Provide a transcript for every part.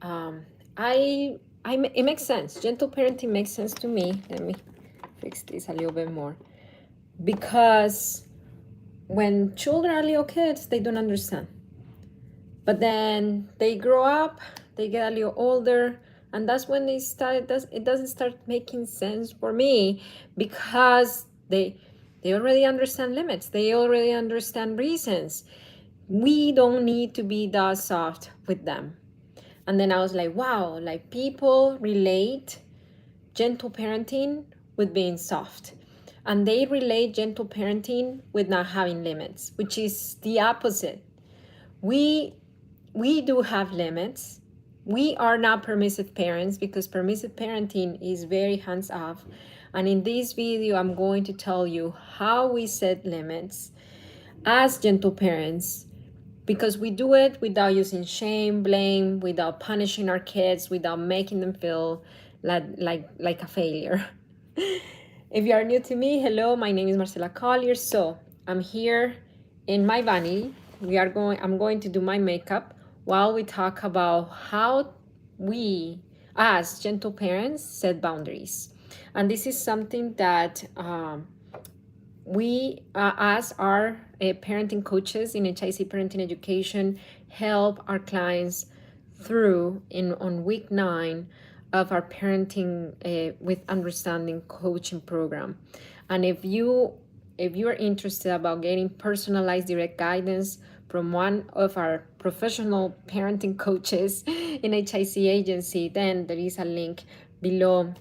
it makes sense. Gentle parenting makes sense to me. Let me fix this a little bit more. Because when children are little kids, they don't understand. But then they grow up, they get a little older, and that's when it doesn't start making sense for me, because they already understand limits. They already understand reasons. We don't need to be that soft with them. And then I was like, wow, like people relate gentle parenting with being soft. And they relate gentle parenting with not having limits, which is the opposite. We do have limits. We are not permissive parents, because permissive parenting is very hands off. And in this video, I'm going to tell you how we set limits as gentle parents, because we do it without using shame, blame, without punishing our kids, without making them feel like a failure. If you are new to me, hello, my name is Marcela Collier. So I'm here in my vanity. I'm going to do my makeup while we talk about how we, as gentle parents, set boundaries. And this is something that we, as our parenting coaches in HIC Parenting Education, help our clients through on week 9 of our parenting with understanding coaching program. And if you are interested about getting personalized direct guidance from one of our professional parenting coaches in HIC agency, then there is a link below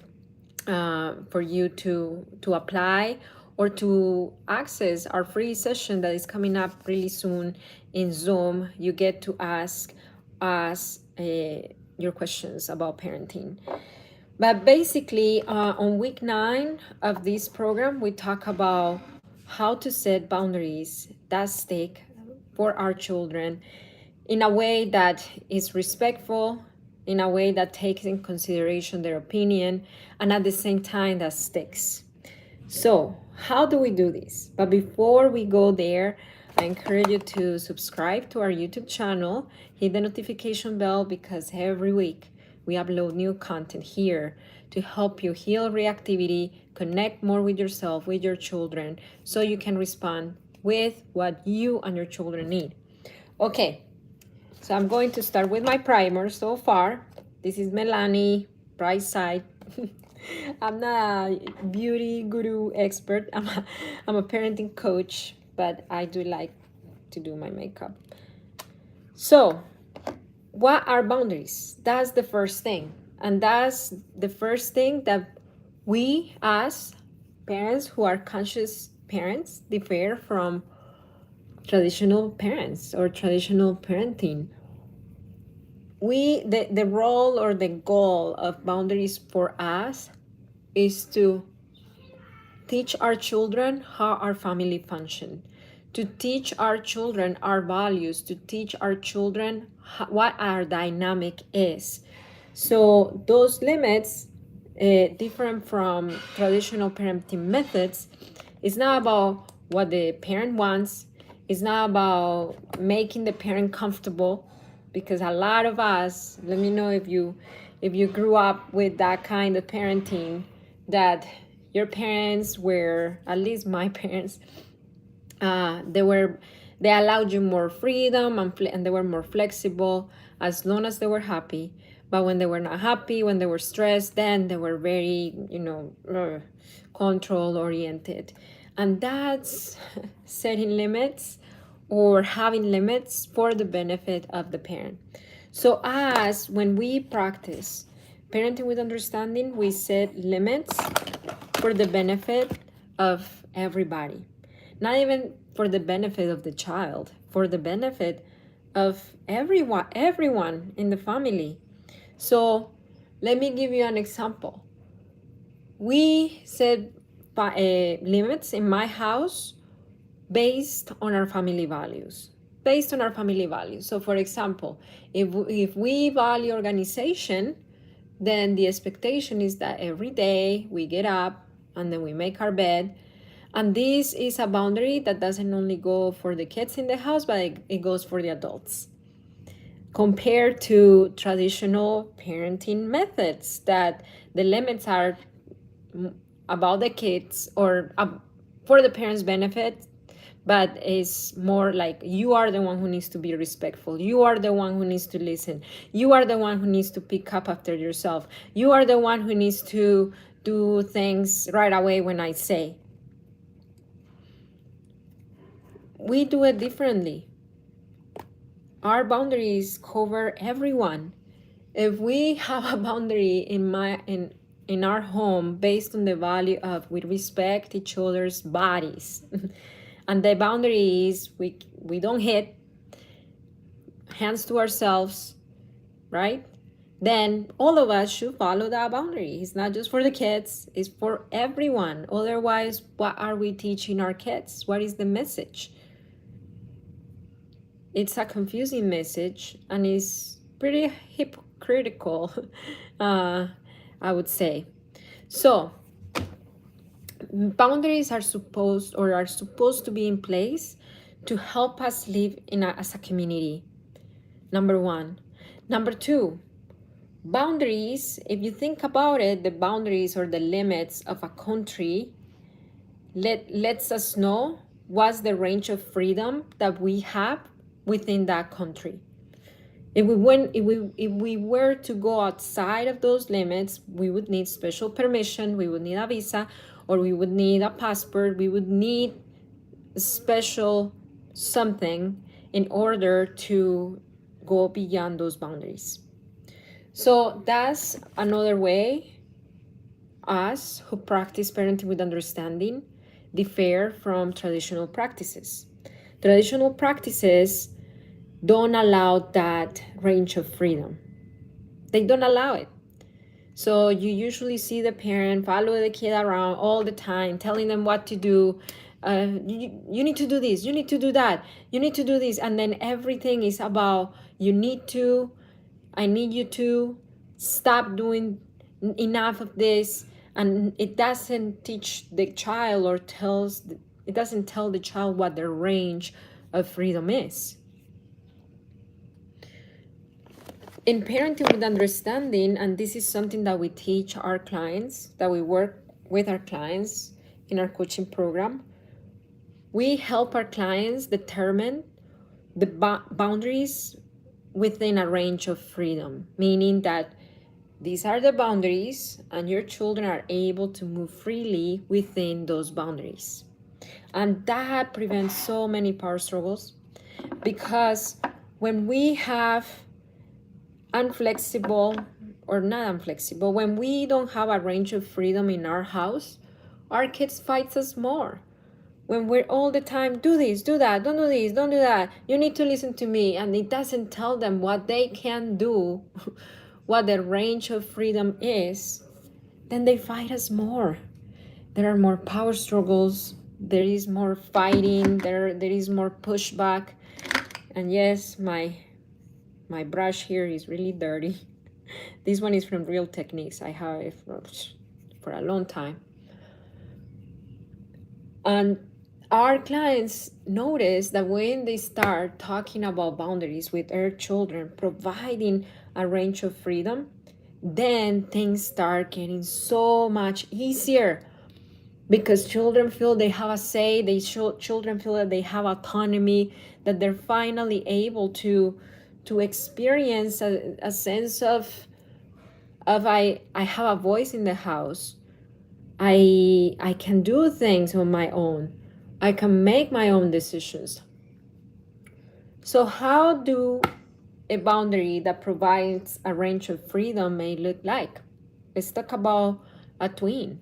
for you to apply or to access our free session that is coming up really soon in Zoom. You get to ask us your questions about parenting. But basically, on week 9 of this program, we talk about how to set boundaries that stick for our children in a way that is respectful, in a way that takes in consideration their opinion, and at the same time that sticks. So how do we do this? But before we go there, I encourage you to subscribe to our YouTube channel, hit the notification bell, because every week we upload new content here to help you heal reactivity, connect more with yourself, with your children, so you can respond with what you and your children need. Okay, so I'm going to start with my primer so far. This is Melanie, Bright Side. I'm not a beauty guru expert. I'm a parenting coach, but I do like to do my makeup. So, what are boundaries? That's the first thing. And that's the first thing that we, as parents who are conscious parents, differ from traditional parents or traditional parenting. The role or the goal of boundaries for us is to teach our children how our family function, to teach our children our values, to teach our children what our dynamic is. So those limits, different from traditional parenting methods, it's not about what the parent wants. It's not about making the parent comfortable, because a lot of us, let me know if you grew up with that kind of parenting, that your parents were, at least my parents, they allowed you more freedom, and they were more flexible as long as they were happy. But when they were not happy, when they were stressed, then they were very, control oriented. And that's setting limits or having limits for the benefit of the parent. So when we practice parenting with understanding, we set limits for the benefit of everybody. Not even for the benefit of the child, for the benefit of everyone in the family. So let me give you an example. We set limits in my house based on our family values. So for example, if we value organization, then the expectation is that every day we get up and then we make our bed. And this is a boundary that doesn't only go for the kids in the house, but it goes for the adults. compared to traditional parenting methods that the limits are about the kids or for the parents' benefit, but it's more like you are the one who needs to be respectful. You are the one who needs to listen. You are the one who needs to pick up after yourself. You are the one who needs to do things right away when I say. We do it differently. Our boundaries cover everyone. If we have a boundary in our home based on the value of we respect each other's bodies, and the boundary is we don't hit, hands to ourselves, right? Then all of us should follow that boundary. It's not just for the kids, it's for everyone. Otherwise, what are we teaching our kids? What is the message? It's a confusing message and it's pretty hypocritical, I would say. So, boundaries are supposed to be in place to help us live as a community. Number one. Number two, boundaries, if you think about it, the boundaries or the limits of a country lets us know what's the range of freedom that we have within that country. If we were to go outside of those limits, we would need special permission, we would need a visa, or we would need a passport, we would need a special something in order to go beyond those boundaries. So that's another way us who practice parenting with understanding differ from traditional practices. Traditional practices don't allow that range of freedom. They don't allow it. So you usually see the parent follow the kid around all the time, telling them what to do. You need to do this, you need to do that, you need to do this. And then everything is about you need to, I need you to stop doing enough of this. And it doesn't teach the child it doesn't tell the child what the range of freedom is. In parenting with understanding, and this is something that we teach our clients, that we work with our clients in our coaching program, we help our clients determine the boundaries within a range of freedom, meaning that these are the boundaries and your children are able to move freely within those boundaries. And that prevents so many power struggles, because when we have unflexible or not unflexible, when we don't have a range of freedom in our house, our kids fight us more. When we're all the time, do this, do that, don't do this, don't do that, you need to listen to me, and it doesn't tell them what they can do, what the range of freedom is, then they fight us more. There are more power struggles, there is more fighting, there is more pushback. And yes, my brush here is really dirty. This one is from Real Techniques. I have it for a long time. And our clients notice that when they start talking about boundaries with their children, providing a range of freedom, then things start getting so much easier, because children feel they have a say, children feel that they have autonomy, that they're finally able to experience a sense of I have a voice in the house. I can do things on my own. I can make my own decisions. So how do a boundary that provides a range of freedom may look like? Let's talk about a twin.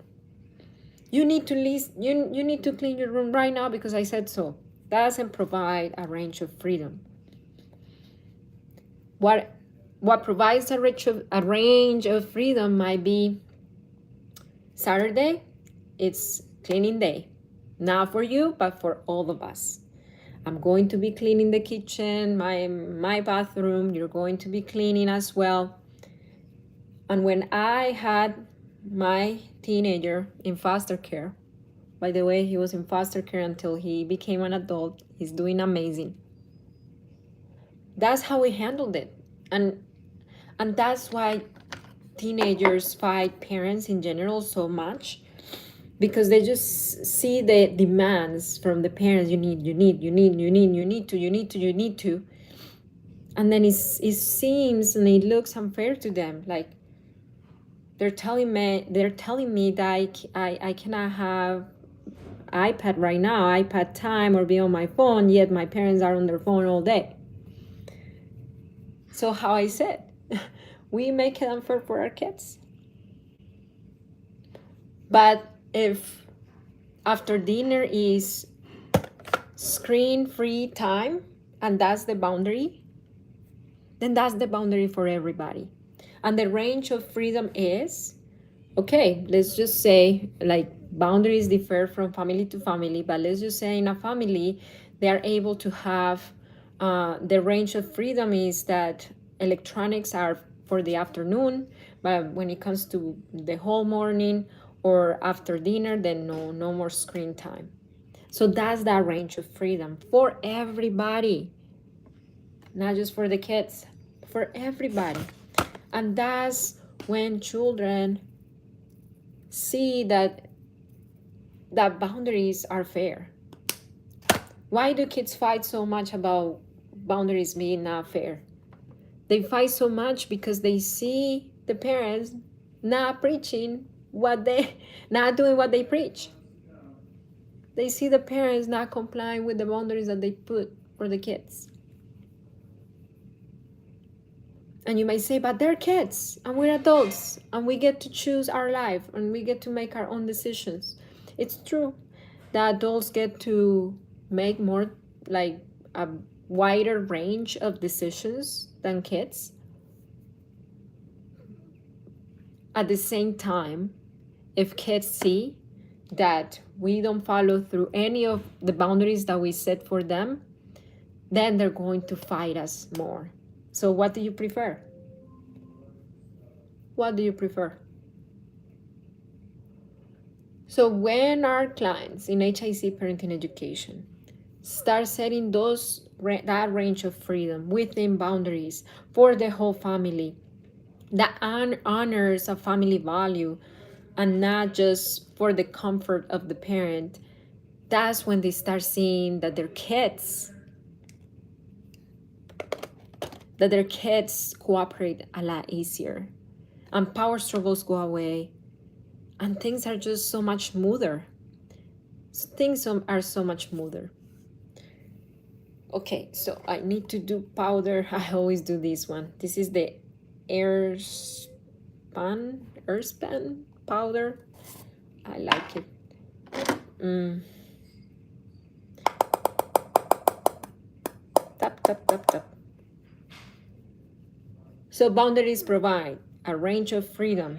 You need to you need to clean your room right now because I said so. That doesn't provide a range of freedom. What provides a range of freedom might be Saturday, it's cleaning day. Not for you, but for all of us. I'm going to be cleaning the kitchen, my bathroom. You're going to be cleaning as well. And when I had my teenager in foster care, by the way, he was in foster care until he became an adult. He's doing amazing. That's how we handled it. And that's why teenagers fight parents in general so much, because they just see the demands from the parents. You need to. And then it seems and it looks unfair to them. Like they're telling me that I cannot have iPad right now, iPad time, or be on my phone, yet my parents are on their phone all day. So how I said, we make it unfair for our kids. But if after dinner is screen-free time, and that's the boundary, then that's the boundary for everybody. And the range of freedom is, okay, let's just say, like, boundaries differ from family to family, but let's just say in a family, they are able to have, the range of freedom is that electronics are for the afternoon, but when it comes to the whole morning or after dinner, then no more screen time. So that's that range of freedom for everybody, not just for the kids, for everybody. And that's when children see that boundaries are fair. Why do kids fight so much about boundaries being not fair? They fight so much because they see the parents not preaching not doing what they preach. They see the parents not complying with the boundaries that they put for the kids. And you might say, but they're kids and we're adults and we get to choose our life and we get to make our own decisions. It's true that adults get to make more, like, a wider range of decisions than kids. At the same time, if kids see that we don't follow through any of the boundaries that we set for them, then they're going to fight us more. So what do you prefer? What do you prefer? So when our clients in HIC Parenting Education start setting that range of freedom within boundaries for the whole family, that honors a family value and not just for the comfort of the parent, that's when they start seeing that their kids cooperate a lot easier, and power struggles go away, and things are just so much smoother. Things are so much smoother. Okay, so I need to do powder. I always do this one. This is the Airspan powder. I like it. Tap. So boundaries provide a range of freedom.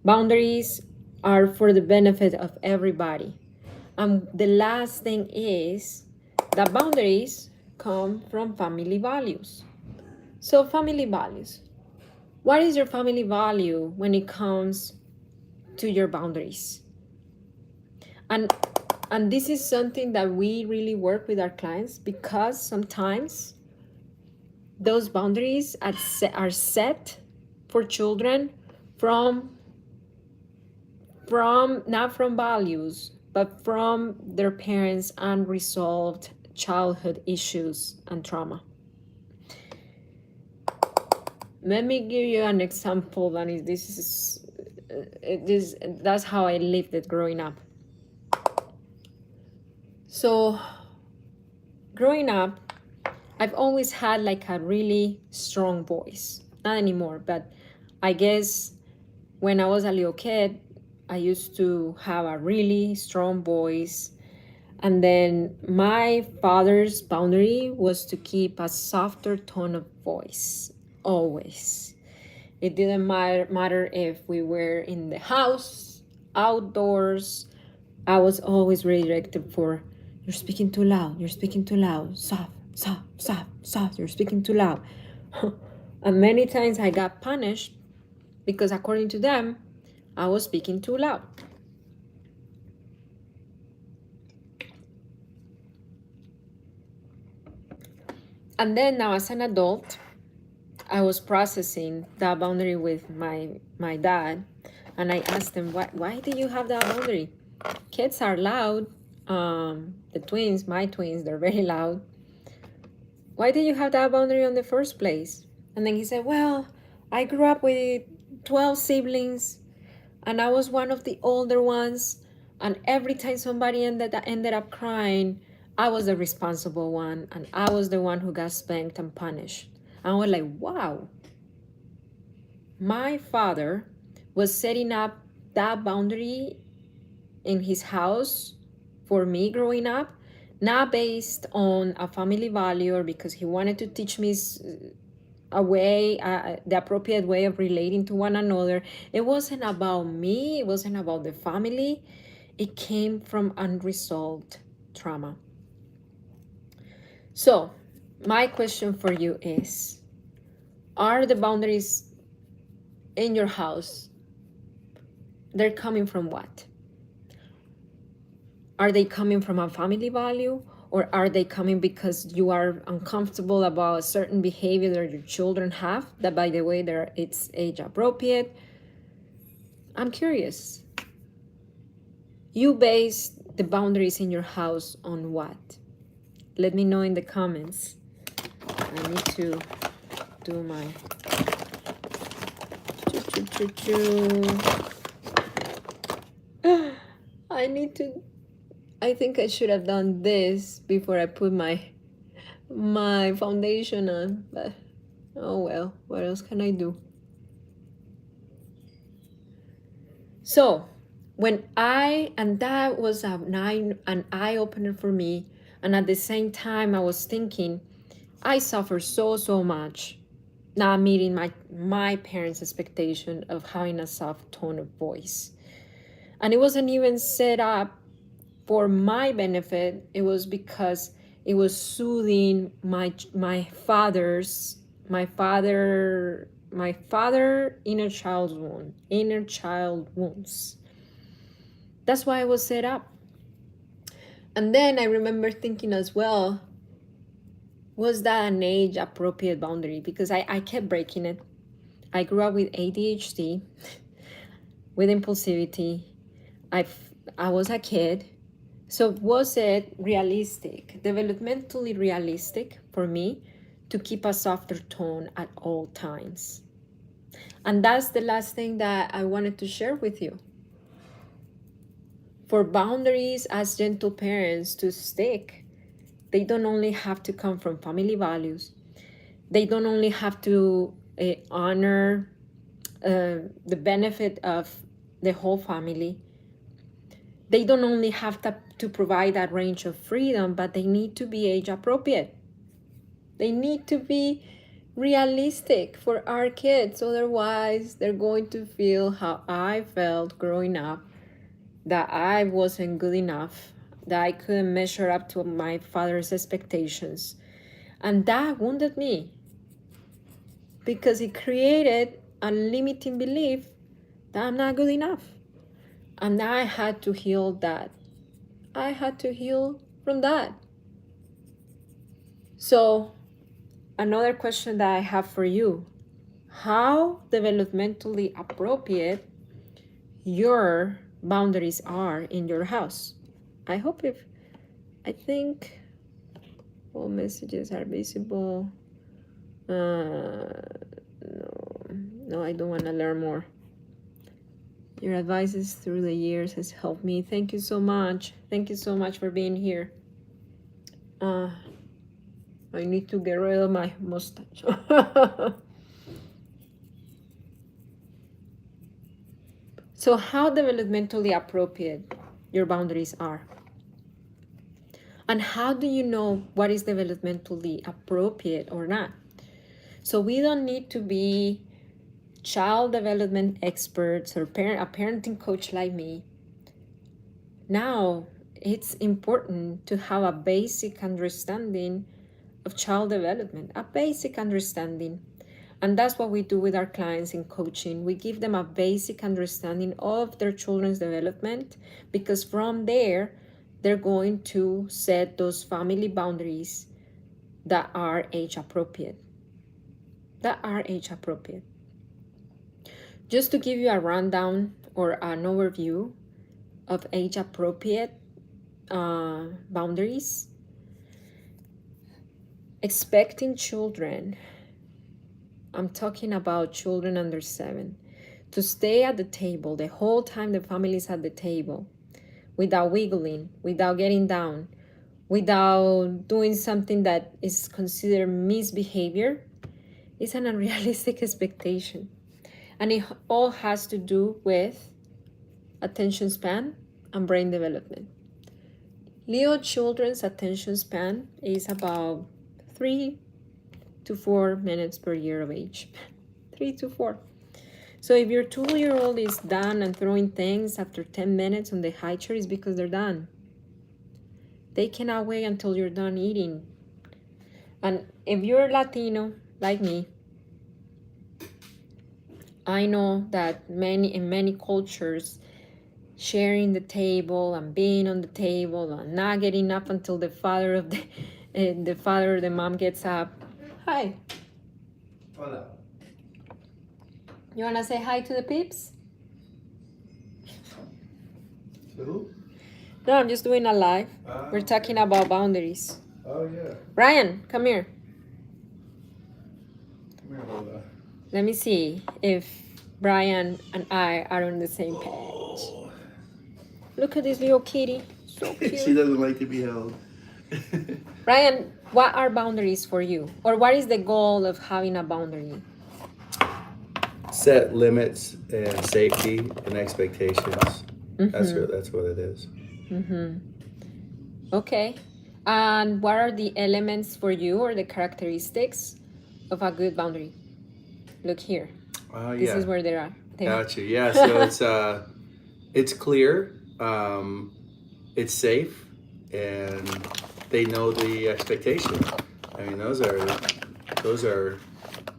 Boundaries are for the benefit of everybody. And the last thing is that boundaries come from family values. So family values. What is your family value when it comes to your boundaries? And this is something that we really work with our clients, because sometimes those boundaries are set for children from not from values, but from their parents' unresolved childhood issues and trauma. Let me give you an example, and that's how I lived it growing up. So growing up, I've always had like a really strong voice. Not anymore, but I guess when I was a little kid, I used to have a really strong voice. And then my father's boundary was to keep a softer tone of voice, always. It didn't matter if we were in the house, outdoors. I was always redirected for, you're speaking too loud, soft, you're speaking too loud. And many times I got punished because according to them, I was speaking too loud. And then now as an adult, I was processing that boundary with my dad, and I asked him, why do you have that boundary? Kids are loud. The twins, my twins, they're very loud. Why did you have that boundary in the first place? And then he said, well, I grew up with 12 siblings, and I was one of the older ones. And every time somebody ended up crying, I was the responsible one, and I was the one who got spanked and punished. And I was like, wow. My father was setting up that boundary in his house for me growing up, not based on a family value or because he wanted to teach me a way, the appropriate way of relating to one another. It wasn't about me, it wasn't about the family. It came from unresolved trauma. So, my question for you is, are the boundaries in your house, they're coming from what? Are they coming from a family value, or are they coming because you are uncomfortable about a certain behavior that your children have, that by the way, it's age appropriate? I'm curious. You base the boundaries in your house on what? Let me know in the comments. I need to do my I think I should have done this before I put my foundation on, but oh well, what else can I do? So and that was an eye-opener for me, and at the same time I was thinking, I suffer so much not meeting my parents' expectation of having a soft tone of voice. And it wasn't even set up for my benefit. It was because it was soothing my father inner child wounds. That's why it was set up. And then I remember thinking as well, was that an age appropriate boundary? Because I kept breaking it. I grew up with ADHD, with impulsivity. I was a kid. So was it realistic, developmentally realistic for me to keep a softer tone at all times? And that's the last thing that I wanted to share with you. For boundaries as gentle parents to stick, they don't only have to come from family values. They don't only have to honor the benefit of the whole family. They don't only have to provide that range of freedom, but they need to be age appropriate. They need to be realistic for our kids. Otherwise, they're going to feel how I felt growing up, that I wasn't good enough, that I couldn't measure up to my father's expectations. And that wounded me because it created a limiting belief that I'm not good enough. And I had to heal that. I had to heal from that. So, another question that I have for you: how developmentally appropriate your boundaries are in your house? I think all messages are visible. No, I don't want to learn more. Your advices through the years has helped me. Thank you so much. Thank you so much for being here. I need to get rid of my mustache. So how developmentally appropriate your boundaries are? And how do you know what is developmentally appropriate or not? So we don't need to be child development experts or a parenting coach like me. Now, it's important to have a basic understanding of child development, a basic understanding. And that's what we do with our clients in coaching. We give them a basic understanding of their children's development, because from there, they're going to set those family boundaries that are age appropriate. that are age appropriate. Just to give you a rundown or an overview of age appropriate boundaries, expecting children, I'm talking about children under 7, to stay at the table the whole time the family is at the table, without wiggling, without getting down, without doing something that is considered misbehavior, is an unrealistic expectation. And it all has to do with attention span and brain development. Little children's attention span is about 3 to 4 minutes per year of age. 3 to 4. So if your 2-year-old is done and throwing things after 10 minutes on the high chair, it's because they're done. They cannot wait until you're done eating. And if you're Latino, like me, I know that in many cultures, sharing the table and being on the table and not getting up until the father of the father or the mom gets up. Hi. Hola. You wanna say hi to the peeps? To who? No, I'm just doing a live. We're Okay. talking about boundaries. Oh yeah. Brian, come here. Come here, Lola. Let me see if Brian and I are on the same page. Oh. Look at this little kitty. So cute. She doesn't like to be held. Brian, what are boundaries for you? Or what is the goal of having a boundary? Set limits and safety and expectations. That's what it is. Okay. And what are the elements for you or the characteristics of a good boundary? Look here. This is where they are. Gotcha. Yeah. So it's clear. It's safe, and they know the expectation. I mean, those are,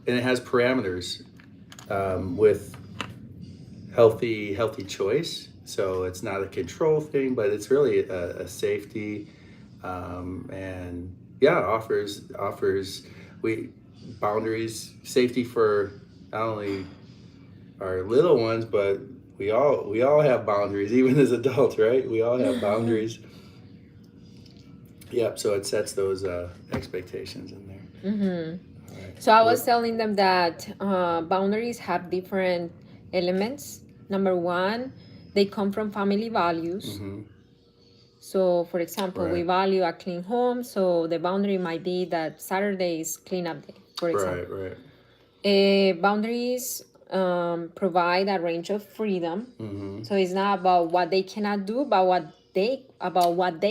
and it has parameters with healthy choice. So it's not a control thing, but it's really a safety, and offers boundaries, safety for not only our little ones, but we all have boundaries, even as adults, right? We all have boundaries. Yep. So it sets those expectations in there. Right. So I was telling them that boundaries have different elements. Number one, they come from family values. So, for example, we value a clean home, so the boundary might be that Saturday is cleanup day, for example. Right. Boundaries provide a range of freedom. So it's not about what they cannot do, but what they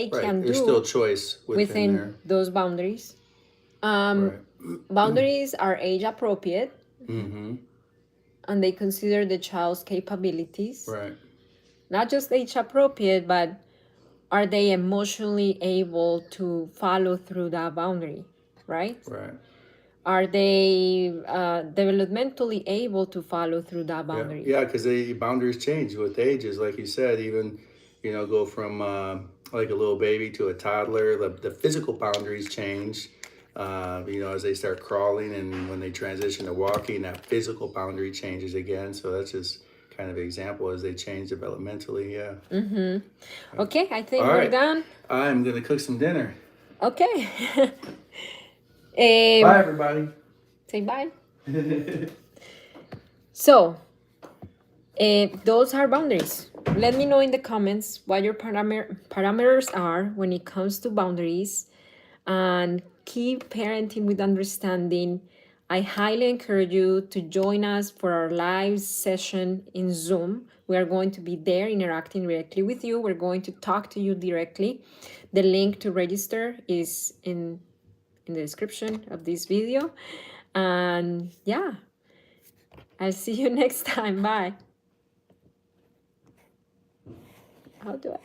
can There's do. still choice within there. Those boundaries. Boundaries are age appropriate, and they consider the child's capabilities. Right. Not just age appropriate, but are they emotionally able to follow through that boundary, right? Right. Are they developmentally able to follow through that boundary? Yeah, because boundaries change with ages, like you said. Even go from like a little baby to a toddler. The physical boundaries change. As they start crawling, and when they transition to walking, that physical boundary changes again. So that's just kind of an example as they change developmentally. Yeah. Okay, I think All we're right. done. I'm gonna cook some dinner. Okay. Bye, everybody. Say bye. So, those are boundaries. Let me know in the comments what your parameters are when it comes to boundaries, and keep parenting with understanding. I highly encourage you to join us for our live session in Zoom. We are going to be there interacting directly with you. We're going to talk to you directly. The link to register is in the description of this video. And yeah, I'll see you next time. Bye. How do I?